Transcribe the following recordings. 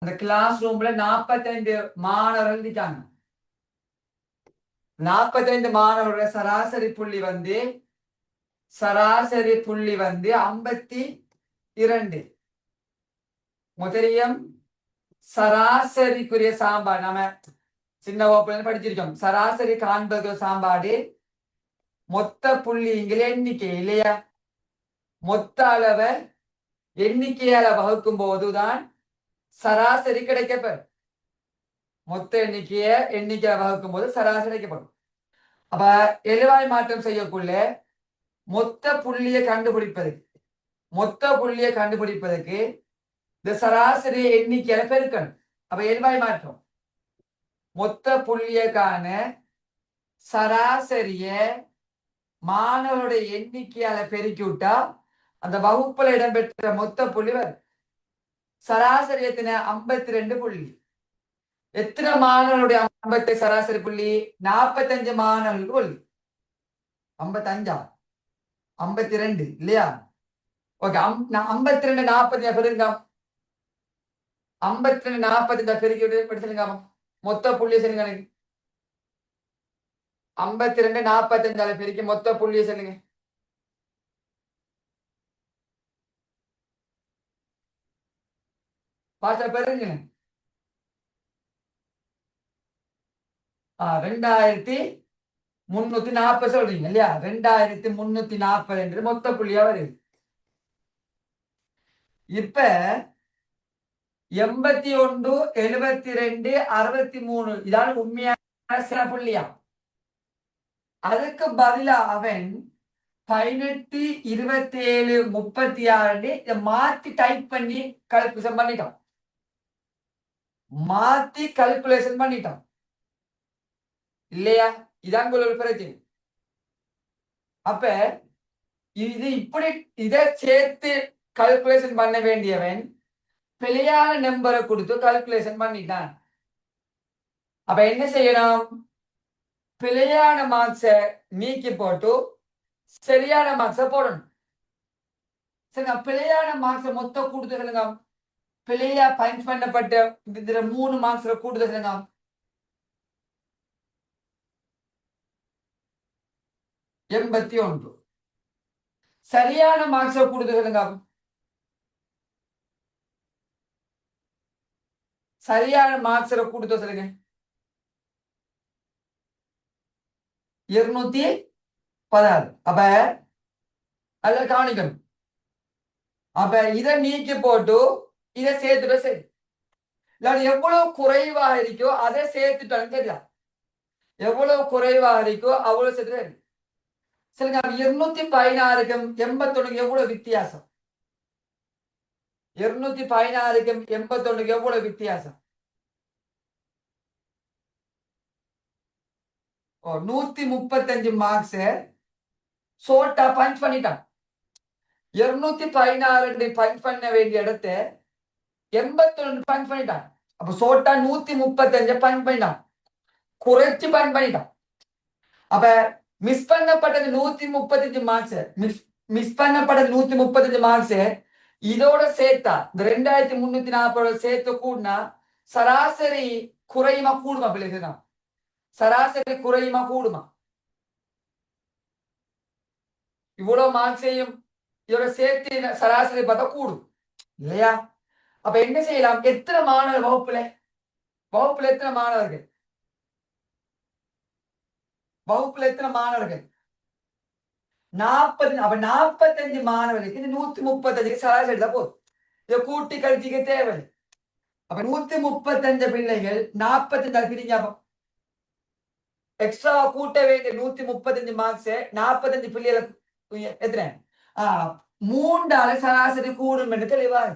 அந்த கிளாஸ் ரூம்ல 45 மாணவர்கள் இருக்காங்க. 45 மாணவர்கள் சராசரி புள்ளி வந்து 52. முதலியம் சராசரிக்குரிய சாம்பாடு நாம சின்ன வகுப்புல படிச்சிருக்கோம். சராசரி காண்பது சாம்பாடு மொத்த புள்ளிங்கிற எண்ணிக்கை இல்லையா? மொத்த அளவை எண்ணிக்கையால வகுக்கும் போதுதான் சராசரி கிடைக்கப்பெறும். மொத்த எண்ணிக்கையை வகுக்கும் போது சராசரி கிடைக்கப்படும். அப்ப எழுவாய் மாற்றம் செய்யக்குள்ள மொத்த புள்ளியை கண்டுபிடிப்பதற்கு இந்த சராசரி எண்ணிக்கையில பெருக்கணும். அப்ப எழுவாய் மாற்றம் மொத்த புள்ளியக்கான சராசரிய மாணவருடைய எண்ணிக்கையால பெருக்கி விட்டா அந்த வகுப்புல இடம்பெற்ற மொத்த புள்ளி வரும். சராசரி எத்தனை? 52 புள்ளி. எத்தனை மாணவர்களுடைய 50 சராசரி புள்ளி? 45 மாணவர்களுக்கு புள்ளி. 55 52 இல்லையா? ஓகே. 52 40 பெருங்க. 52 40 பெருக்கி படிச்சிருங்க. மொத்த புள்ளி சொல்லுங்க. 52 45 பெருக்கி மொத்த புள்ளியை சொல்லுங்க. பாஸ்டா பெருங்க. 2340 சொல்றீங்க இல்லையா? 2340 என்று மொத்த புள்ளியா வருது. இப்ப 81 72 63 இதான் உண்மையான புள்ளியா? அதுக்கு பதிலா அவன் 18 27 36 இதை மாத்தி டைப் பண்ணி கால்குலேஷன் பண்ணிட்டான். இல்லையா? இதான் ஒரு பிரச்சனை. அப்ப இது இப்படி இதை சேர்த்து கால்குலேஷன் பண்ண வேண்டியவன் பிழையான நம்பரை கொடுத்து கால்குலேஷன் பண்ணிட்டான். அப்ப என்ன செய்யணும்? பிழையான மார்க்ஸை நீக்கி போட்டு சரியான மார்க்ஸை போடணும். சரிங்க. பிழையான மார்க்ஸை மொத்தம் கூடுதல் சொல்லுங்க. பிழையா பஞ்ச் பண்ணப்பட்ட இதுல 3 மார்க்ஸ்ல கூடுதல் சொல்லுங்க. 81. சரியான மார்க்ஸை கூடுதல் சொல்லுங்க. சரியான மார்க்ஸ்ல கூடுதல் சொல்லுங்க. 216. அப்ப அதை கவனிக்கணும். அப்ப இதை நீக்கி போட்டு இதை சேர்த்துட்டு சரி. இல்லாட்டி எவ்வளவு குறைவாக இருக்கோ அதை சேர்த்துட்டாலும் சரிதான். எவ்வளவு குறைவாக இருக்கோ அவ்வளவு சேர்த்து சரிங்க. 216க்கும் 81க்கும் எவ்வளவு வித்தியாசம்? 216க்கும் 81க்கும் எவ்வளவு வித்தியாசம்? 135 மார்க்ஸ் சோட்டா பஞ்ச் பண்ணிட்டான். 216 பஞ்ச் பண்ண வேண்டிய இடத்த 81 பஞ்ச் பண்ணிட்டான். அப்ப சோட்டா 135 பஞ்ச் பண்ணிட்டான். குறைச்சு பஞ்ச் பண்ணிட்டான். அப்ப மிஸ் பண்ணப்பட்டது 135 மார்க்ஸ். மிஸ் பண்ணப்பட்டது 135 மார்க்ஸ் இதோட சேர்த்தா இந்த 2340 சேர்த்து கூடனா சராசரி குறையுமா கூடுமா? பிள்ளைங்க சராசரி குறையுமா கூடுமா? இவ்வளவு மார்க்ஸையும் இதோட சேர்த்து சராசரி பார்த்தா கூடும் இல்லையா? அப்ப என்ன செய்யலாம்? எத்தனை மாணவர் வகுப்புல எத்தனை மாணவர்கள்? வகுப்புல எத்தனை மாணவர்கள்? 40. அப்ப 45 மாணவர்களுக்கு 135 சராசரி தான் போதும். இதை கூட்டி கழிச்சிக்க தேவை. அப்ப 135 பிள்ளைகள் 45 பிரிங்க. எக்ஸ்ட்ரா கூட்ட வேண்டிய 135 மார்க்ஸ் 45 பிள்ளைகளுக்கு எத்தனை? 3ஆல சராசரி கூடும் என்று தெளிவாக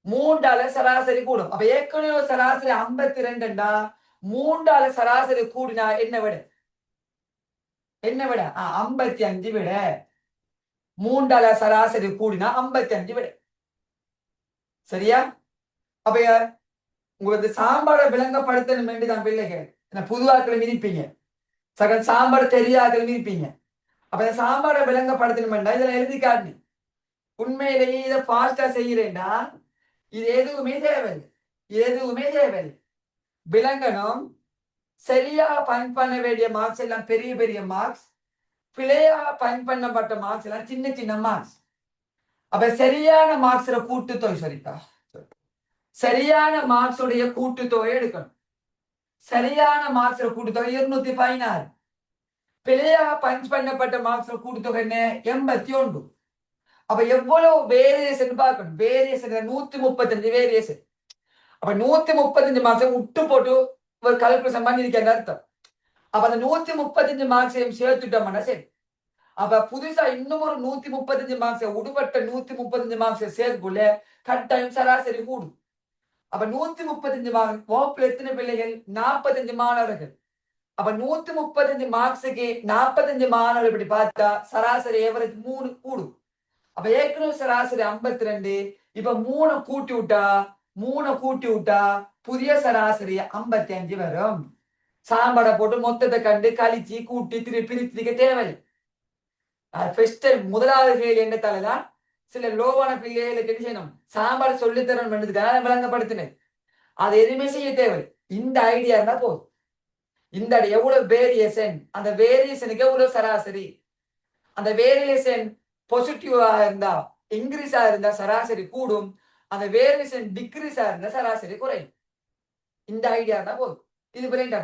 3ஆல சராசரி கூடும். அப்ப ஏற்கனவே சராசரி 52 3ஆல சராசரி கூடினா என்ன விட 55 விட 3ஆல சராசரி கூடினா 55 விட சரியா? அப்ப உங்களுக்கு சாம்பாரை விளங்கப்படுத்தணும் என்று தான் பிள்ளைகள் புதுவாக்களும் இருப்பீங்க. சகல் சாம்பார் தெரியாக்களும் இருப்பீங்க. அப்ப இந்த சாம்பாரை விளங்கப்படுத்தணும் இதுல எழுதி காட்டு. உண்மையிலேயே இதை ஃபாஸ்டா செய்யறேன்னா இது எதுவுமே தேவையில்லை. எதுவுமே தேவையில்லை. விளங்கணும். சரியா பயன் பண்ண வேண்டிய மார்க்ஸ் எல்லாம் பெரிய பெரிய மார்க்ஸ், பிழையா பயன் பண்ணப்பட்ட மார்க்ஸ் எல்லாம் சின்ன சின்ன மார்க்ஸ். அப்ப சரியான மார்க்ஸ்ல கூட்டுத்தொகை சரிப்பா, சரியான மார்க்ஸ் உடைய கூட்டுத்தொகை எடுக்கணும். சரியான மார்க்ஸ்ல கூட்டுத்தொகை 216. பிழையா பஞ்ச் பண்ணப்பட்ட மார்க்ஸ்ல கூட்டுத்தொகை என்ன? 81. அப்ப எவ்வளவு வேரியேஷன் பார்க்கணும். Variation 135 variation. அப்ப 135 மார்க்ஸ் விட்டு போட்டு ஒரு கல்குலேஷன் பண்ணிருக்கேன் அர்த்தம். அப்ப அந்த 135 மார்க்ஸையும் சேர்த்துட்டோம்னா சரி. அப்ப புதுசா இன்னும் ஒரு 135 மார்க்ஸ் உடுபட்ட 135 மார்க்ஸ் சேர்க்குள்ள கட்டாயம் சராசரி கூடும். அப்ப 135 மார்க் வகுப்புல எத்தனை பிள்ளைகள்? 45 மாணவர்கள். அப்ப 135 மார்க்ஸுக்கு 45 மாணவர்கள் இப்படி பார்த்தா சராசரி ஏவரேஜ் 3 கூடும். அப்ப ஏற்கனவே சராசரி 52. இப்ப 3 கூட்டி விட்டா புதிய சராசரி 55 வரும். சாம்பாட போட்டு மொத்தத்தை கண்டு கழிச்சு கூட்டி பிரித்திருக்க தேவையில்லை. முதலாவது கேள்வி என்ன தலைதான் சில லோவான பிள்ளைகளுக்கு என்ன செய்யணும்? சாம்பாடு சொல்லித்தரணும் என்றதுக்காக விளங்கப்படுத்தினேன். அது எதுவுமே செய்ய தேவை. இந்த ஐடியா இருந்தா போதும். இந்த எவ்வளவு வேரியேஷன், அந்த வேரியேஷனுக்கு எவ்வளவு சராசரி, அந்த வேரியேஷன் பாசிட்டிவா இருந்தா இன்க்ரீஸா இருந்தா சராசரி கூடும், அந்த வேரியேஷன் டிக்ரீஸா இருந்தா சராசரி குறையும். இந்த ஐடியா இருந்தா போதும். இது பிள்ளைங்க